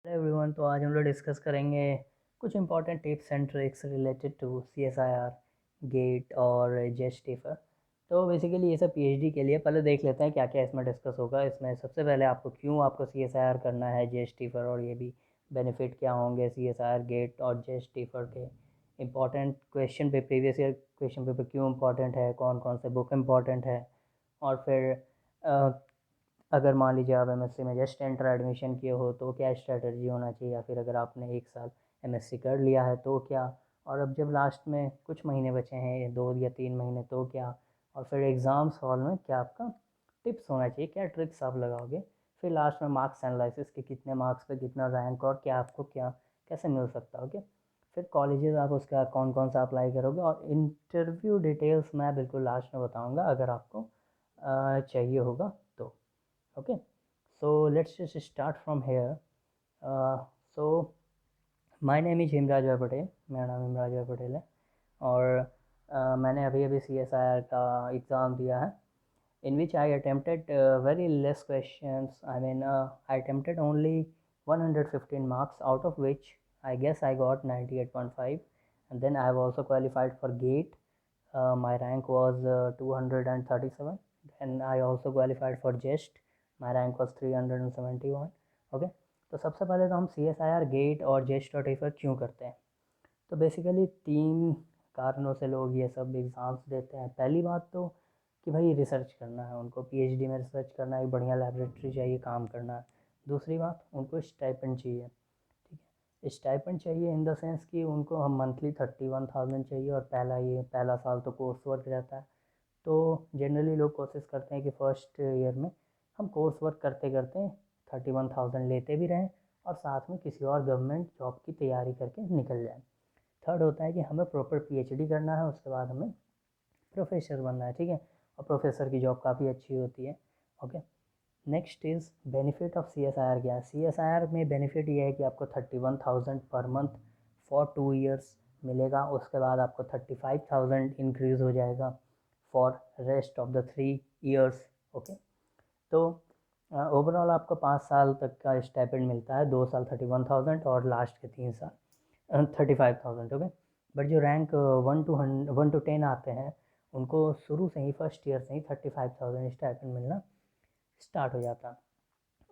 Hello everyone. तो आज हम लोग डिस्कस करेंगे कुछ important tips and tricks related to CSIR, GATE और जेस्ट टिफर। तो बेसिकली ये सब पीएचडी के लिए। पहले देख लेते हैं क्या क्या इसमें डिस्कस होगा। इसमें सबसे पहले आपको सीएसआईआर करना है, जेस्ट टिफर, और ये भी बेनिफिट क्या होंगे सीएसआईआर, गेट और जेस्ट टिफर के। इंपॉर्टेंट क्वेश्चन पे, प्रीवियस ईयर क्वेश्चन पेपर क्यों इंपॉर्टेंट है, कौन कौन से बुक इंपॉर्टेंट है, और फिर अगर मान लीजिए आप एमएससी में जस्ट एंटर एडमिशन किए हो तो क्या स्ट्रेटजी होना चाहिए, या फिर अगर आपने एक साल एमएससी कर लिया है तो क्या, और अब जब लास्ट में कुछ महीने बचे हैं, 2 या 3 महीने, तो क्या, और फिर एग्ज़ाम्स हॉल में क्या आपका टिप्स होना चाहिए, क्या ट्रिक्स आप लगाओगे। फिर लास्ट में मार्क्स एनालिसिस के कितने मार्क्स पे कितना रैंक, और क्या आपको क्या कैसे मिल सकता है। ओके, फिर कॉलेजेस आप उसका कौन कौन सा अप्लाई करोगे, और इंटरव्यू डिटेल्स मैं बिल्कुल लास्ट में बताऊँगा अगर आपको चाहिए होगा तो। Okay, so let's just start from here. So my name is Himraj भाई पटेल। मेरा नाम हिमराज भाई पटेल है, और मैंने अभी अभी सी एस आई आर का एग्ज़ाम दिया है, in which I attempted very less questions. I mean, I attempted only 115 marks, out of which I guess I got 98.5, and then I have also qualified for GATE. My rank was 237. Then I also qualified for JEST. My rank was 371. Okay, तो सबसे पहले तो हम C S I R, GATE और JEST और टेफर क्यों करते हैं। तो बेसिकली 3 कारणों से लोग ये सब एग्ज़ाम्स देते हैं। पहली बात तो कि भाई रिसर्च करना है उनको, पीएचडी में रिसर्च करना है, एक बढ़िया लैबोरेटरी चाहिए, काम करना है। दूसरी बात, उनको स्टाइपेंड चाहिए। ठीक है, स्टाइपेंड चाहिए इन द सेंस कि उनको हम मंथली 31,000 चाहिए, और पहला साल तो कोर्स वर्क रहता है। तो जनरली लोग कोशिश करते हैं कि फर्स्ट ईयर में हम कोर्स वर्क करते करते 31,000 लेते भी रहें, और साथ में किसी और गवर्नमेंट जॉब की तैयारी करके निकल जाए। थर्ड होता है कि हमें प्रॉपर पीएचडी करना है, उसके बाद हमें प्रोफेसर बनना है। ठीक है, और प्रोफेसर की जॉब काफ़ी अच्छी होती है। Okay, next is benefit of C S I R. क्या है सी एस आई आर में बेनिफिट ये है कि आपको 31,000 पर मंथ फॉर 2 ईयर्स मिलेगा। उसके बाद आपको 35,000 इंक्रीज़ हो जाएगा for rest of the 3 years. Okay, तो ओवरऑल आपको 5 साल तक का स्टाइपेंड मिलता है, 2 साल 31,000 और लास्ट के 3 साल 35,000। ओके, बट जो रैंक 1 to 10 आते हैं उनको शुरू से ही, फर्स्ट ईयर से ही 35,000 स्टाइपेंड मिलना स्टार्ट हो जाता है।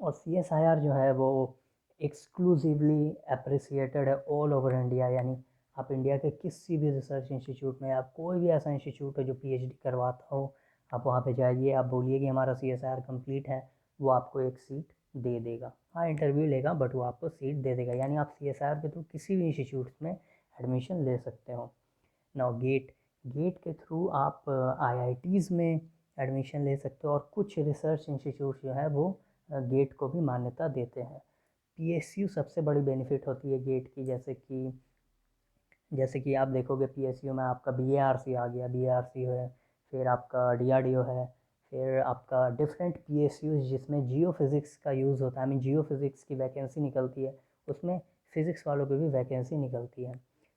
और सी एस आई आर जो है वो एक्सक्लूसिवली अप्रिसिएटेड है ऑल ओवर इंडिया। यानी आप इंडिया के किसी भी रिसर्च इंस्टीट्यूट में, आप कोई भी ऐसा इंस्टीट्यूट है जो पीएचडी करवाता हो, आप वहाँ पे जाइए, आप बोलिए कि हमारा C S I R complete है, वो आपको एक सीट दे देगा। हाँ, इंटरव्यू लेगा, बट वो आपको सीट दे देगा। यानी आप सी एस आई आर के थ्रू किसी भी इंस्टीट्यूट में एडमिशन ले सकते हो। नाउ गेट, गेट के थ्रू आप आईआईटीज़ में एडमिशन ले सकते हो, और कुछ रिसर्च इंस्टीट्यूट जो है वो गेट को भी मान्यता देते हैं। पीएसयू सबसे बड़ी बेनिफिट होती है गेट की। जैसे कि आप देखोगे पीएसयू में आपका बीएआरसी आ गया, बीएआरसी है, फिर आपका डीआरडीओ है, फिर आपका डिफरेंट पीएसयूज जिसमें जियो फिज़िक्स का यूज़ होता है। आई मीन जियो फिज़िक्स की वैकेंसी निकलती है, उसमें फ़िज़िक्स वालों की भी वैकेंसी निकलती है।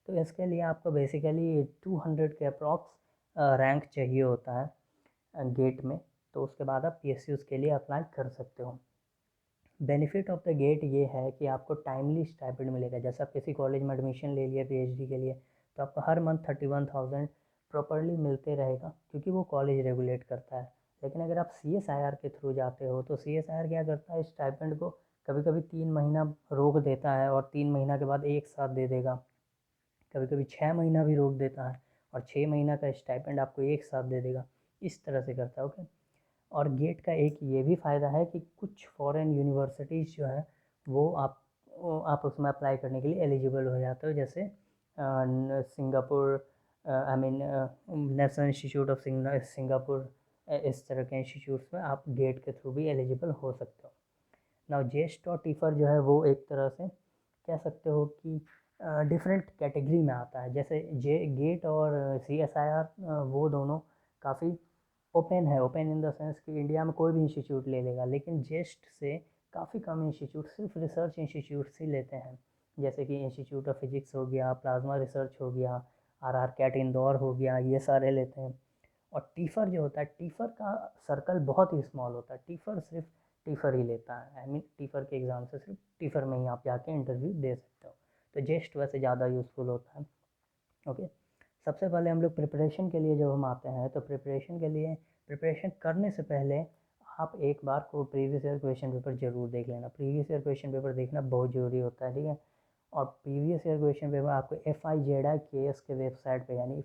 तो इसके लिए आपको बेसिकली 200 के अप्रॉक्स रैंक चाहिए होता है गेट में। तो उसके बाद आप पीएसयूज़ के लिए अप्लाई कर सकते हो। बेनिफिट ऑफ द गेट ये है कि आपको टाइमली स्टाइपेंड मिलेगा। जैसे आप किसी कॉलेज में एडमिशन ले लिया पीएचडी के लिए, तो आपको हर मंथ 31,000 प्रॉपरली मिलते रहेगा, क्योंकि वो कॉलेज रेगुलेट करता है। लेकिन अगर आप सी एस आई आर के थ्रू जाते हो तो सी एस आई आर क्या करता है, स्टाइपेंड को कभी कभी 3 महीना रोक देता है, और 3 महीना के बाद एक साथ दे देगा। कभी कभी 6 महीना भी रोक देता है, और 6 महीना का स्टाइपेंड आपको एक साथ दे देगा। इस तरह से करता है। ओके, और गेट का एक ये भी फ़ायदा है कि कुछ फॉरेन यूनिवर्सिटीज़ जो है वो आप उसमें अप्लाई करने के लिए एलिजिबल हो जाते हो। जैसे Singapore, I mean national institute of Singapore, इस तरह के इंस्टीट्यूट्स में आप गेट के थ्रू भी एलिजिबल हो सकते हो। नाउ जेस्ट और टीफर जो है वो एक तरह से कह सकते हो कि डिफरेंट कैटेगरी में आता है। जैसे जे गेट और सी एस आई आर, वो दोनों काफ़ी ओपन है। ओपन इन द सेंस कि इंडिया में कोई भी इंस्टीट्यूट ले लेगा, लेकिन जेस्ट से काफ़ी कम इंस्टीट्यूट सिर्फ रिसर्च इंस्टीट्यूट ही लेते हैं। जैसे कि इंस्टीट्यूट ऑफ फिजिक्स हो गया, प्लाज्मा रिसर्च हो गया, आर आर कैट इंदौर हो गया, ये सारे लेते हैं। और टीफर जो होता है, टीफर का सर्कल बहुत ही स्मॉल होता है। टीफर सिर्फ टीफर ही लेता है। आई मीन टीफर के एग्ज़ाम से सिर्फ टीफर में ही आप जाके इंटरव्यू दे सकते हो। तो जेस्ट वैसे ज़्यादा यूज़फुल होता है। ओके, सबसे पहले हम लोग प्रिपरेशन के लिए जब हम आते हैं तो प्रिपरेशन के लिए प्रिपरेशन करने से पहले आप एक बार को प्रीवियस ईयर क्वेश्चन पेपर ज़रूर देख लेना। प्रीवियस ईयर क्वेश्चन पेपर देखना बहुत ज़रूरी होता है, ठीक है। और प्रीवियस ईयर क्वेश्चन पेपर आपको FIZIKS के वेबसाइट पे, यानी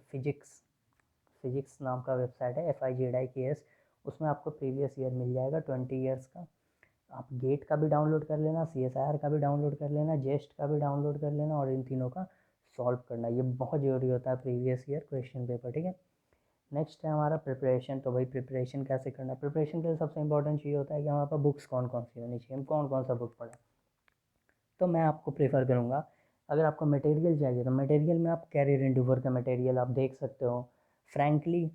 फिजिक्स नाम का वेबसाइट है FIZIKS, उसमें आपको प्रीवियस ईयर मिल जाएगा 20 ईयर्स का। आप गेट का भी डाउनलोड कर लेना, CSIR का भी डाउनलोड कर लेना, जेस्ट का भी डाउनलोड कर लेना, और इन तीनों का सॉल्व करना, ये बहुत ज़रूरी होता है प्रीवियस ईयर क्वेश्चन पेपर, ठीक है। नेक्स्ट है हमारा प्रिपरेशन। तो भाई प्रिपरेशन कैसे करना है? प्रिपरेशन के लिए सबसे इंपॉर्टेंट चीज़ होता है कि हमारे पास बुक्स कौन कौन सी होनी चाहिए, हम कौन कौन सा बुक पढ़ें। तो मैं आपको प्रेफर करूँगा, अगर आपको मटेरियल चाहिए तो मटेरियल में आप कैरियर एंडूवर का मटेरियल आप देख सकते हो। फ्रैंकली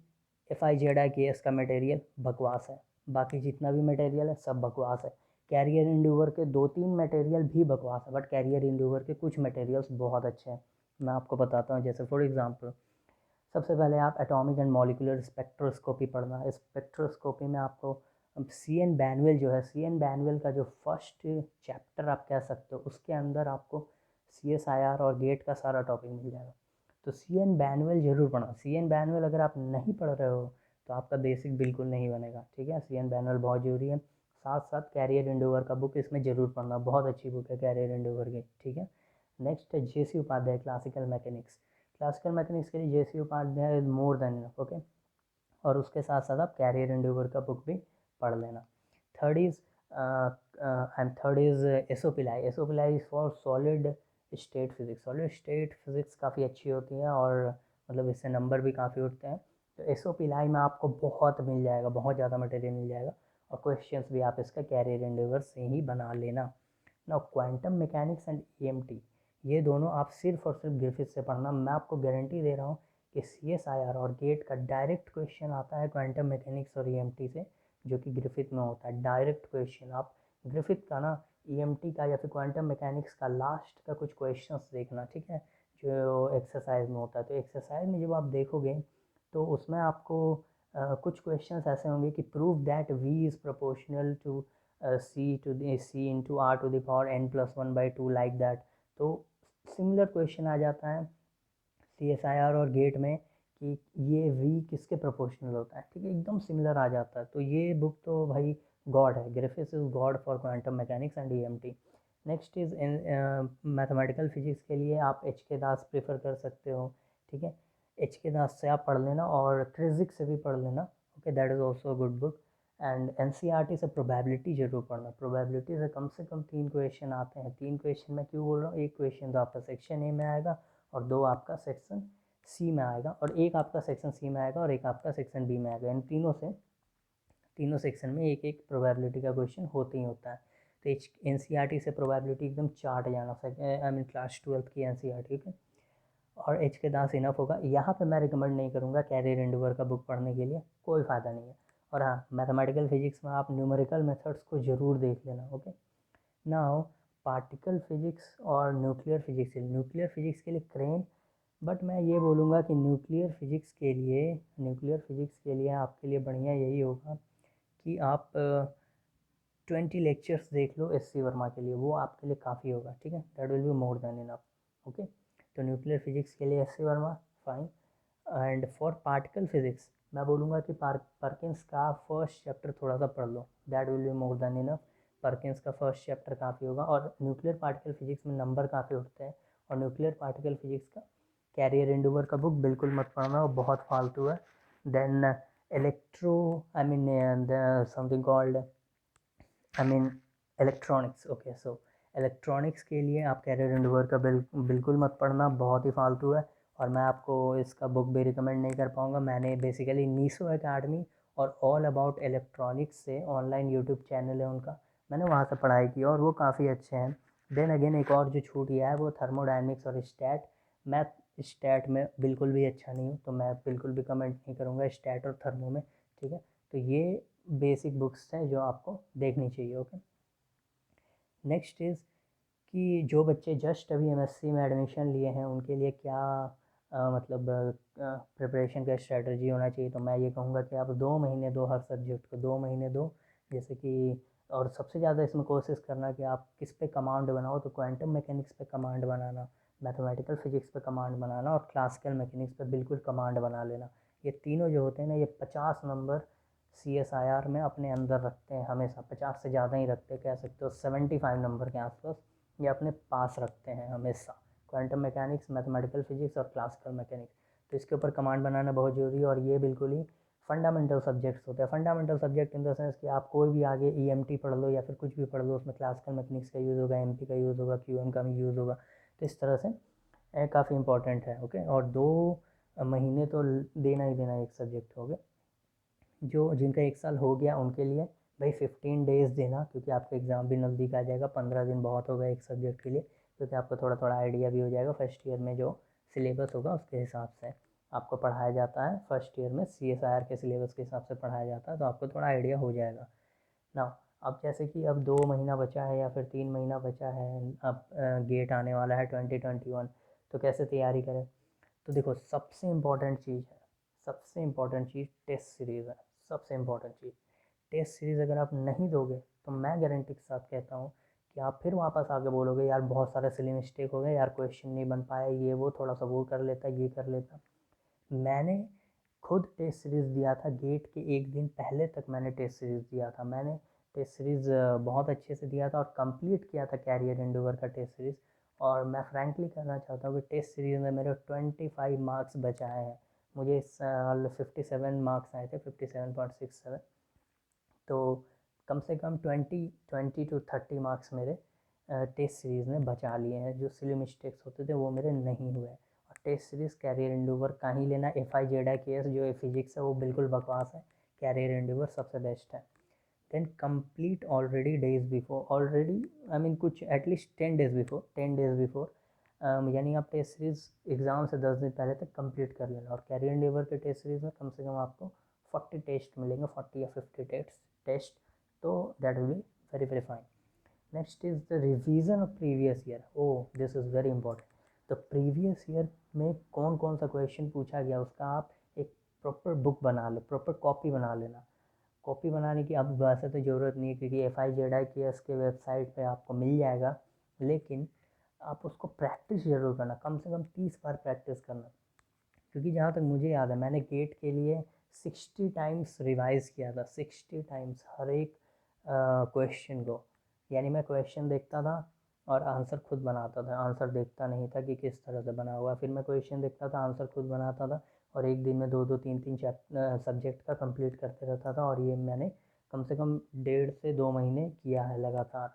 FIZIKS का मटेरियल बकवास है, बाकी जितना भी मटेरियल है सब बकवास है। कैरियर एंडूवर के 2-3 मटेरियल भी बकवास है, बट कैरियर एंडूवर के कुछ मटेरियल्स बहुत अच्छे हैं। मैं आपको बताता हूँ, जैसे फॉर एग्ज़ाम्पल सबसे पहले आप एटॉमिक एंड मॉलिकुलर स्पेक्ट्रोस्कोपी पढ़ना। स्पेक्ट्रोस्कोपी में आपको CN बैनवेल जो है, CN बैनवेल का जो फर्स्ट चैप्टर आप कह सकते हो, उसके अंदर आपको CSIR और गेट का सारा टॉपिक मिल जाएगा। तो CN बैनवेल ज़रूर पढ़ना। CN बैनवेल अगर आप नहीं पढ़ रहे हो तो आपका बेसिक बिल्कुल नहीं बनेगा, ठीक है। CN बैनवेल बहुत ज़रूरी है। साथ साथ कैरियर एंडोवर का बुक इसमें ज़रूर पढ़ना, बहुत अच्छी बुक है कैरियर एंडोवर की, ठीक है। नेक्स्ट है JC Upadhyay classical mechanics. Classical mechanics के लिए JC Upadhyay is more than enough, okay. और उसके साथ साथ आप कैरियर एंडोवर का बुक भी पढ़ लेना। थर्ड इज़ एसओ पिलाई। एसओ पिलाई is for solid state physics. Solid state physics काफ़ी अच्छी होती है और मतलब इससे नंबर भी काफ़ी उठते हैं। तो एसओ पिलाई में आपको बहुत मिल जाएगा, बहुत ज़्यादा मटेरियल मिल जाएगा, और क्वेश्चंस भी आप इसका कैरियर एंडोवर से ही बना लेना। Now quantum mechanics and EMT, ये दोनों आप सिर्फ और सिर्फ ग्रिफिथ से पढ़ना। मैं आपको गारंटी दे रहा हूँ कि CSIR और गेट का डायरेक्ट क्वेश्चन आता है क्वांटम मैकेनिक्स और EMT से, जो कि ग्रिफिथ में होता है डायरेक्ट क्वेश्चन। आप ग्रिफिथ का ना, EMT का या फिर क्वांटम मैकेनिक्स का लास्ट का कुछ क्वेश्चंस देखना, ठीक है, जो एक्सरसाइज में होता है। तो एक्सरसाइज में जब आप देखोगे तो उसमें आपको कुछ क्वेश्चंस ऐसे होंगे कि prove that V is proportional to C into R to the power n+1/2 like that. तो सिमिलर क्वेश्चन आ जाता है CSIR और गेट में कि ये V किसके प्रोपोर्शनल होता है, ठीक है, एकदम सिमिलर आ जाता है। तो ये बुक तो भाई गॉड है, Griffith is God for quantum mechanics and EMT। Next is mathematical physics के लिए आप HK दास प्रेफर कर सकते हो, ठीक है। HK दास से आप पढ़ लेना और क्रिजिक से भी पढ़ लेना, okay, that is also good book. And NCERT से प्रोबेबिलिटी जरूर पढ़ना। प्रोबेबिलिटी से कम 3 क्वेश्चन आते हैं। 3 क्वेश्चन मैं क्यों बोल रहा हूँ, एक क्वेश्चन तो आपका सेक्शन A में आएगा और 2 आपका सेक्शन C में आएगा, और एक आपका सेक्शन C में आएगा और एक आपका सेक्शन B में आएगा। इन तीनों सेक्शन में एक एक प्रोबेबिलिटी का क्वेश्चन होते ही होता है। तो NCERT से प्रोबेबिलिटी एकदम चाट जाना, आई मीन क्लास 12th की NCERT, ठीक है। और HK दास इनफ होगा। यहाँ पे मैं रिकमेंड नहीं करूँगा कैरियर एंडोवर का बुक पढ़ने के लिए, कोई फ़ायदा नहीं है। और हाँ, मैथमेटिकल फिजिक्स में आप न्यूमेरिकल मेथड्स को ज़रूर देख लेना, ओके। नाउ पार्टिकल फिजिक्स और न्यूक्लियर फिजिक्स के लिए क्रेन। बट मैं ये बोलूँगा कि न्यूक्लियर फिजिक्स के लिए आपके लिए बढ़िया यही होगा कि आप 20 लेक्चर्स देख लो SC वर्मा के लिए, वो आपके लिए काफ़ी होगा, ठीक है। That will be more than enough, okay. तो न्यूक्लियर फिजिक्स के लिए SC Verma fine. And for particle physics मैं बोलूँगा कि परकिंस का फर्स्ट चैप्टर थोड़ा सा पढ़ लो, that will be more than enough. Perkins का फर्स्ट चैप्टर काफ़ी होगा, और न्यूक्लियर पार्टिकल फिजिक्स में नंबर काफ़ी उठते हैं। और न्यूक्लियर पार्टिकल फिजिक्स का कैरियर एंडोवर का बुक बिल्कुल मत पढ़ना, वो बहुत फालतू है। Then electro I mean something called electronics, okay. So electronics के लिए आप कैरियर एंडोवर का बिल्कुल मत पढ़ना, बहुत ही फालतू है। और मैं आपको इसका बुक भी रिकमेंड नहीं कर पाऊँगा। मैंने बेसिकली नीसो एकेडमी और ऑल अबाउट इलेक्ट्रॉनिक्स से ऑनलाइन यूट्यूब चैनल है उनका, मैंने वहाँ से पढ़ाई की और वो काफ़ी अच्छे हैं। देन अगेन एक और जो छूट गया है वो थर्मोडायनेमिक्स और स्टैट। मैं स्टैट में बिल्कुल भी अच्छा नहीं हूँ, तो मैं बिल्कुल भी कमेंट नहीं करूँगा स्टैट और थर्मो में, ठीक है। तो ये बेसिक बुक्स हैं जो आपको देखनी चाहिए, ओके। नेक्स्ट इज़ कि जो बच्चे जस्ट अभी MSc में एडमिशन लिए हैं उनके लिए क्या मतलब प्रिपरेशन का स्ट्रेटजी होना चाहिए। तो मैं ये कहूँगा कि आप 2 महीने दो हर सब्जेक्ट को, 2 महीने दो। जैसे कि और सबसे ज़्यादा इसमें कोशिश करना कि आप किस पे कमांड बनाओ, तो क्वांटम मैकेनिक्स पे कमांड बनाना, मैथमेटिकल फिजिक्स पे कमांड बनाना और क्लासिकल मैकेनिक्स पे बिल्कुल कमांड बना लेना। ये तीनों जो होते हैं ना, ये 50 नंबर CSIR में अपने अंदर रखते हैं हमेशा, 50 से ज़्यादा ही रखते हैं, कह सकते हो 75 नंबर के आसपास ये अपने पास रखते हैं हमेशा, क्वांटम मैकेनिक्स, मैथमेटिकल फिजिक्स और क्लासिकल मैकेनिक्स। तो इसके ऊपर कमांड बनाना बहुत ज़रूरी है और ये बिल्कुल ही फंडामेंटल सब्जेक्ट्स होते हैं। Fundamental subject in the sense कि आप कोई भी आगे EMT पढ़ लो या फिर कुछ भी पढ़ लो, उसमें क्लासिकल मैकेनिक्स का यूज़ होगा, MP का यूज़ होगा, QM का भी यूज़ होगा। तो इस तरह से काफ़ी इंपॉर्टेंट है। ओके, और 2 महीने तो देना ही देना एक सब्जेक्ट हो गया। जो जिनका 1 साल हो गया उनके लिए भाई 15 डेज़ देना, क्योंकि आपका एग्ज़ाम भी नज़दीक आ जाएगा। 15 दिन बहुत होगा एक सब्जेक्ट के लिए, क्योंकि आपको थोड़ा थोड़ा आइडिया भी हो जाएगा फर्स्ट ईयर में जो सिलेबस होगा उसके हिसाब से आपको पढ़ाया जाता है। फर्स्ट ईयर में CSIR के सिलेबस के हिसाब से पढ़ाया जाता है, तो आपको थोड़ा आइडिया हो जाएगा ना। अब जैसे कि अब 2 महीना बचा है या फिर 3 महीना बचा है, अब गेट आने वाला है 2021, तो कैसे तैयारी करें। तो देखो, सबसे इम्पोर्टेंट चीज़ है, सबसे इम्पोर्टेंट चीज़ टेस्ट सीरीज़ है। सबसे इम्पोर्टेंट चीज़ टेस्ट सीरीज़ अगर आप नहीं दोगे तो मैं गारंटी के साथ कहता हूँ कि आप फिर वापस आके बोलोगे यार बहुत सारे सिली मिस्टेक हो गए यार, क्वेश्चन नहीं बन पाया, ये वो थोड़ा सा वो कर लेता, ये कर लेता। मैंने खुद टेस्ट सीरीज़ दिया था, गेट के एक दिन पहले तक मैंने टेस्ट सीरीज़ दिया था। मैंने टेस्ट सीरीज़ बहुत अच्छे से दिया था और कंप्लीट किया था कैरियर एंडेवर का टेस्ट सीरीज़। और मैं फ्रैंकली कहना चाहता हूँ कि टेस्ट सीरीज़ में मेरे 25 मार्क्स बचाए हैं। मुझे इस साल 57 मार्क्स आए थे, 57.67। तो कम से कम 20 to 30 मार्क्स मेरे टेस्ट सीरीज़ ने बचा लिए हैं। जो सिली मिस्टेक्स होते थे वो मेरे नहीं हुए। और टेस्ट सीरीज़ कैरियर एंडेवर का ही लेना। FIZKS जो फिजिक्स है वो बिल्कुल बकवास है, कैरियर एंडेवर सबसे बेस्ट है। Then complete already days before, already I mean कुछ एटलीस्ट 10 डेज़ बिफोर यानी आप टेस्ट सीरीज़ एग्ज़ाम से 10 दिन पहले तक कंप्लीट कर लेना। और कैरियर एंडेवर के टेस्ट सीरीज़ में कम से कम आपको 40 टेस्ट मिलेंगे, 40 या 50 टेस्ट। तो that will be very very fine. Next is the revision of previous year. Oh, this is very important. तो प्रीवियस ईयर में कौन कौन सा क्वेश्चन पूछा गया उसका आप एक प्रॉपर बुक बना लो, प्रॉपर कॉपी बना लेना। कॉपी बनाने की अब वैसे तो ज़रूरत नहीं है, क्योंकि FIZKS के वेबसाइट पे आपको मिल जाएगा, लेकिन आप उसको प्रैक्टिस ज़रूर करना, कम से कम 30 बार प्रैक्टिस करना। क्योंकि जहाँ तक मुझे याद है मैंने गेट के लिए 60 टाइम्स रिवाइज़ किया था, 60 टाइम्स हर एक क्वेश्चन को। यानी मैं क्वेश्चन देखता था और आंसर खुद बनाता था, आंसर देखता नहीं था कि किस तरह से बना हुआ। फिर मैं क्वेश्चन देखता था, आंसर खुद बनाता था, और एक दिन में 2-2 3-3 सब्जेक्ट का कंप्लीट करते रहता था। और ये मैंने कम से कम 1.5 से 2 महीने किया है लगातार।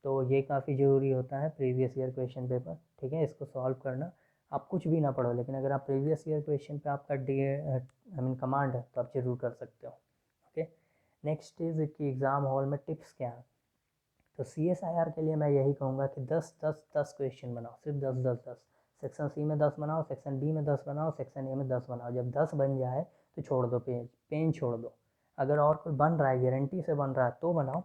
तो ये काफ़ी ज़रूरी होता है प्रीवियस ईयर क्वेश्चन पेपर, ठीक है, इसको सॉल्व करना। आप कुछ भी ना पढ़ो, लेकिन अगर आप प्रीवियस ईयर क्वेश्चन पे आपका आई मीन कमांड है तो आप ज़रूर कर सकते हो। ओके, नेक्स्ट इज़ कि एग्ज़ाम हॉल में टिप्स क्या है। तो CSIR के लिए मैं यही कहूँगा कि 10-10-10 क्वेश्चन बनाओ, सिर्फ 10-10-10। सेक्शन C में 10 बनाओ, सेक्शन B में 10 बनाओ, सेक्शन A में 10 बनाओ। जब 10 बन जाए तो छोड़ दो, पेन छोड़ दो। अगर और कोई बन रहा है, गारंटी से बन रहा है तो बनाओ,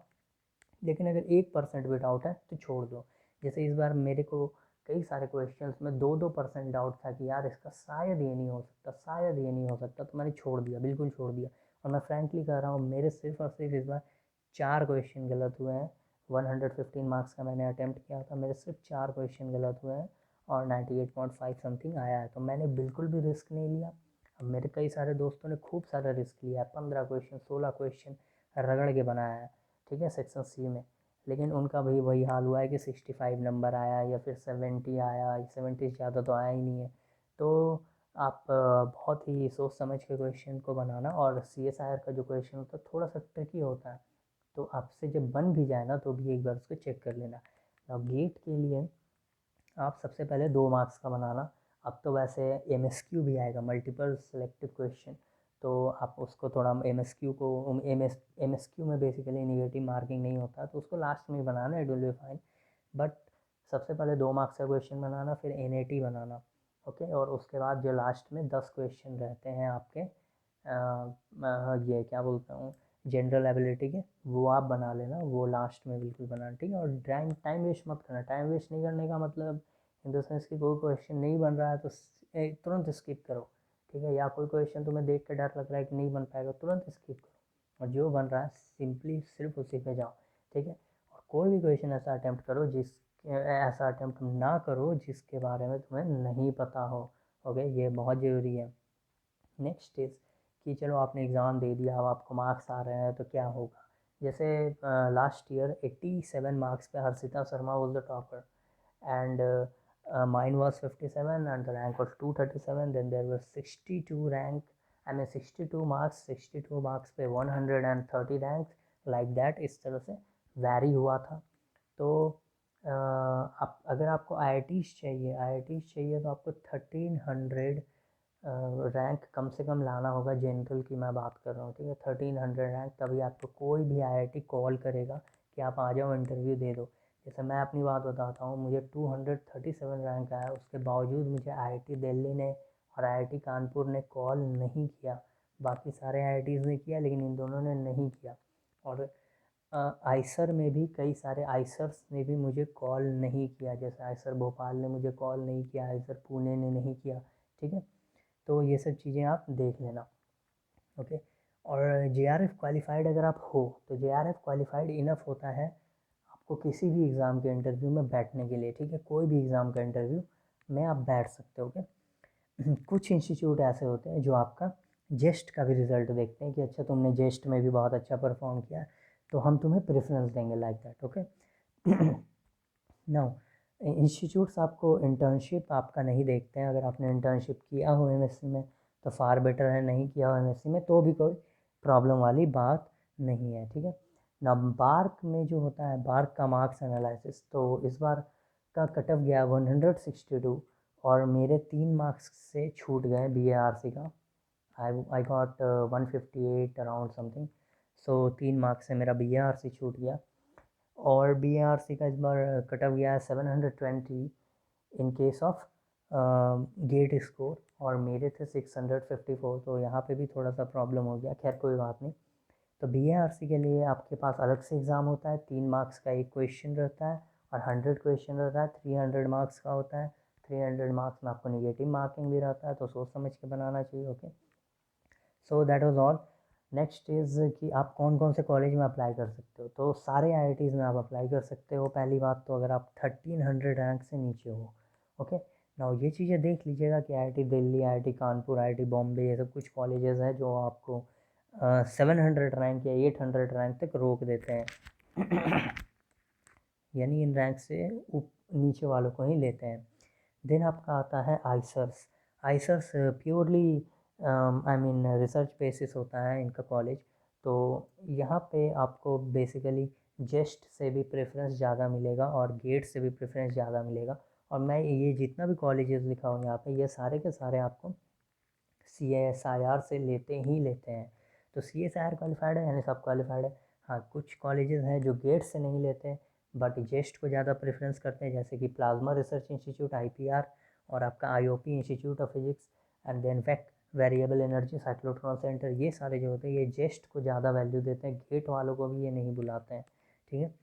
लेकिन अगर 1% भी डाउट है तो छोड़ दो। जैसे इस बार मेरे को कई सारे क्वेश्चंस में 2-2% डाउट था कि यार इसका शायद ये नहीं हो सकता, शायद ये नहीं हो सकता, तो मैंने छोड़ दिया, बिल्कुल छोड़ दिया। और मैं फ्रैंकली कह रहा हूँ, मेरे सिर्फ और सिर्फ इस बार 4 क्वेश्चन गलत हुए हैं। 115 मार्क्स का मैंने अटैम्प्ट किया था, मेरे सिर्फ 4 क्वेश्चन गलत हुए हैं और 98.5 समथिंग आया है। तो मैंने बिल्कुल भी रिस्क नहीं लिया। अब मेरे कई सारे दोस्तों ने खूब सारा रिस्क लिया है, 15 क्वेश्चन 16 क्वेश्चन रगड़ के बनाया है, ठीक है, सेक्शन C में। लेकिन उनका भी वही हाल हुआ है कि 65 नंबर आया या फिर 70 आया, 70 से ज़्यादा तो आया ही नहीं है। तो आप बहुत ही सोच समझ के क्वेश्चन को बनाना। और CSIR का जो क्वेश्चन होता है थोड़ा सा ट्रिकी होता है, तो आपसे जब बन भी जाए ना तो भी एक बार उसको चेक कर लेना। अब गेट के लिए आप सबसे पहले 2 मार्क्स का बनाना। अब तो वैसे MSQ भी आएगा, मल्टीपल सेलेक्टिव क्वेश्चन। तो आप उसको थोड़ा MSQ को MSQ में बेसिकली नेगेटिव मार्किंग नहीं होता, तो उसको लास्ट में ही बनाना, it will be fine. But सबसे पहले 2 मार्क्स का क्वेश्चन बनाना, फिर NAT बनाना। ओके, और उसके बाद जो लास्ट में 10 क्वेश्चन रहते हैं आपके ये क्या बोलता हूँ, जनरल एबिलिटी के, वो आप बना लेना, वो लास्ट में बिल्कुल बनाना, ठीक है। और टाइम वेस्ट मत करना। टाइम वेस्ट नहीं करने का मतलब इन द सेंस कि कोई क्वेश्चन नहीं बन रहा है तो तुरंत स्किप करो, ठीक है। या कोई क्वेश्चन तुम्हें देख के डर लग रहा है कि नहीं बन पाएगा, तुरंत स्किप करो, और जो बन रहा है सिंपली सिर्फ उसी पे जाओ, ठीक है। और कोई भी क्वेश्चन ऐसा अटैम्प्ट करो ऐसा अटैम्प्ट ना करो जिसके बारे में तुम्हें नहीं पता हो। ओके, ये बहुत ज़रूरी है। नेक्स्ट इज़ कि चलो आपने एग्ज़ाम दे दिया, अब आपको मार्क्स आ रहे हैं तो क्या होगा। जैसे लास्ट ईयर 87 मार्क्स पे Harshita Sharma was the topper, and mine was 57 and the rank was 237. Then there was 62 rank, I mean 62 marks, 62 marks पे 130 ranks, like that इस तरह से वैरी हुआ था। तो आप अगर आपको IITs चाहिए तो आपको 1300 रैंक कम से कम लाना होगा। जनरल की मैं बात कर रहा हूँ, ठीक है। 1300 रैंक, तभी आपको कोई भी IIT कॉल करेगा कि आप आ जाओ इंटरव्यू दे दो। जैसे मैं अपनी बात बताता हूँ, मुझे 237 रैंक आया, उसके बावजूद मुझे IIT दिल्ली ने और IIT कानपुर ने कॉल नहीं किया। बाकी सारे IITs ने किया लेकिन इन दोनों ने नहीं किया। और आइसर में भी कई सारे आइसर्स ने भी मुझे कॉल नहीं किया, जैसे आइसर भोपाल ने मुझे कॉल नहीं किया, आइसर पुणे ने नहीं किया, ठीक है। तो ये सब चीज़ें आप देख लेना। ओके। और JRF क्वालिफाइड अगर आप हो तो JRF क्वालिफाइड इनफ होता है आपको किसी भी एग्ज़ाम के इंटरव्यू में बैठने के लिए, ठीक है। कोई भी एग्ज़ाम का इंटरव्यू में आप बैठ सकते हो। ओके। कुछ इंस्टीट्यूट ऐसे होते हैं जो आपका जेस्ट का भी रिज़ल्ट देखते हैं कि अच्छा तुमने जेस्ट में भी बहुत अच्छा परफॉर्म किया है, तो हम तुम्हें प्रेफरेंस देंगे, like that. Okay. Now institutes आपको इंटर्नशिप आपका नहीं देखते हैं। अगर आपने इंटर्नशिप किया हो MSc में तो फार बेटर है, नहीं किया हो MSc में तो भी कोई प्रॉब्लम वाली बात नहीं है, ठीक है ना। बार्क में जो होता है, बार्क का मार्क्स एनालिसिस, तो इस बार का कट ऑफ गया 162 और मेरे 3 मार्क्स से छूट गए BARC का। I got 158 around something, so 3 marks से मेरा BARC छूट गया। और BARC का इस बार कट ऑफ गया है 720 in case of GATE score, और मेरे थे 654, तो यहाँ पे भी थोड़ा सा प्रॉब्लम हो गया। खैर कोई बात नहीं। तो BARC के लिए आपके पास अलग से एग्ज़ाम होता है, 3 मार्क्स का एक क्वेश्चन रहता है और 100 क्वेश्चन रहता है, 300 मार्क्स का होता है। 300 मार्क्स में आपको नेगेटिव मार्किंग भी रहता है, तो सोच समझ के बनाना चाहिए। Okay, so that was all. Next is कि आप कौन कौन से कॉलेज में अप्लाई कर सकते हो। तो सारे IITs में आप अप्लाई कर सकते हो। पहली बात तो अगर आप 1300 रैंक से नीचे हो। ओके, नाउ ये चीज़ें देख लीजिएगा कि IIT Delhi, IIT Kanpur, IIT Bombay, ये सब कुछ कॉलेजेस हैं जो आपको 700 रैंक या 800 रैंक तक रोक देते हैं। यानी इन रैंक से नीचे वालों को ही लेते हैं। देन आपका आता है IISERs. IISERs purely I mean research basis होता है इनका कॉलेज। तो यहाँ पे आपको बेसिकली जेस्ट से भी प्रेफरेंस ज़्यादा मिलेगा और गेट से भी प्रेफरेंस ज़्यादा मिलेगा। और मैं ये जितना भी कॉलेजेस लिखा हूँ यहाँ पे, ये सारे के सारे आपको CSIR से लेते ही लेते हैं। तो CSIR क्वालिफाइड है यानी सब क्वालिफाइड है। हाँ, कुछ कॉलेजेस हैं जो गेट से नहीं लेते बट जेस्ट को ज़्यादा प्रेफरेंस करते हैं, जैसे कि प्लाज्मा रिसर्च इंस्टीट्यूट IPR, और आपका IOP institute of physics, and then वेक वेरिएबल एनर्जी साइक्लोट्रॉन सेंटर। ये सारे जो होते हैं ये जेस्ट को ज़्यादा वैल्यू देते हैं, गेट वालों को भी ये नहीं बुलाते हैं, ठीक है।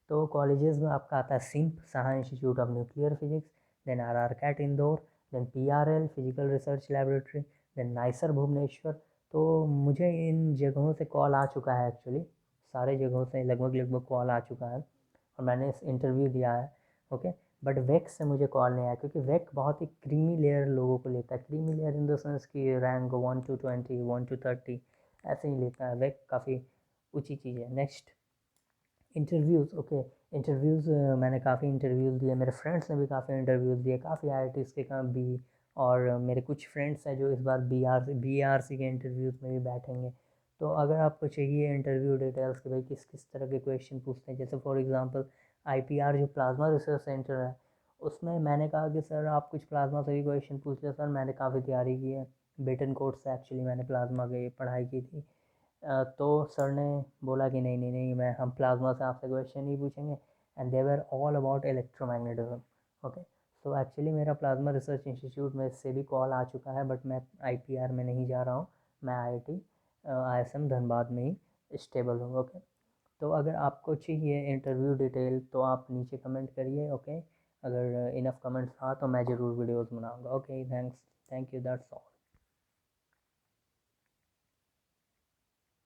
तो कॉलेजेस में आपका आता है सिम्प, Saha institute of nuclear physics, then RR CAT Indore, then PRL physical research laboratory, then NISER Bhubaneswar. तो मुझे इन जगहों से कॉल आ चुका है, एक्चुअली सारे जगहों से लगभग लगभग कॉल आ चुका है और मैंने इस इंटरव्यू दिया है। ओके, बट वेक से मुझे कॉल नहीं आया क्योंकि वेक बहुत ही क्रीमी लेयर लोगों को लेता है। Creamy layer in the sense की रैंक 1 to 20, 1 to 30 ऐसे ही लेता है। वेक काफ़ी ऊँची चीज़ है। Next interviews. ओके, इंटरव्यूज़ मैंने काफ़ी इंटरव्यूज़ दिए, मेरे फ्रेंड्स ने भी काफ़ी इंटरव्यूज़ दिए, काफ़ी IITs के काम भी। और मेरे कुछ फ्रेंड्स हैं जो इस बार BRC के इंटरव्यूज़ में भी बैठेंगे। तो अगर आपको चाहिए इंटरव्यू डिटेल्स कि भाई किस किस तरह के क्वेश्चन पूछते हैं, जैसे फॉर एग्ज़ाम्पल IPR जो प्लाज्मा रिसर्च सेंटर है, उसमें मैंने कहा कि सर आप कुछ प्लाज्मा से भी क्वेश्चन पूछ ले। सर मैंने काफ़ी तैयारी की है, बेटन कोर्स से एक्चुअली मैंने प्लाज्मा की पढ़ाई की थी। तो सर ने बोला कि नहीं नहीं नहीं, मैं हम प्लाज्मा से आपसे क्वेश्चन नहीं पूछेंगे, and they were all about electromagnetism. Okay, so actually मेरा प्लाज्मा रिसर्च इंस्टीट्यूट में से भी कॉल आ चुका है, बट मैं IPR में नहीं जा रहा हूँ, मैं ISM धनबाद में ही स्टेबल हूँ। ओके, तो अगर आपको चाहिए इंटरव्यू डिटेल तो आप नीचे कमेंट करिए। ओके, अगर इनफ कमेंट्स रहा तो मैं ज़रूर वीडियोज़ बनाऊँगा। Okay, thank you, that's all.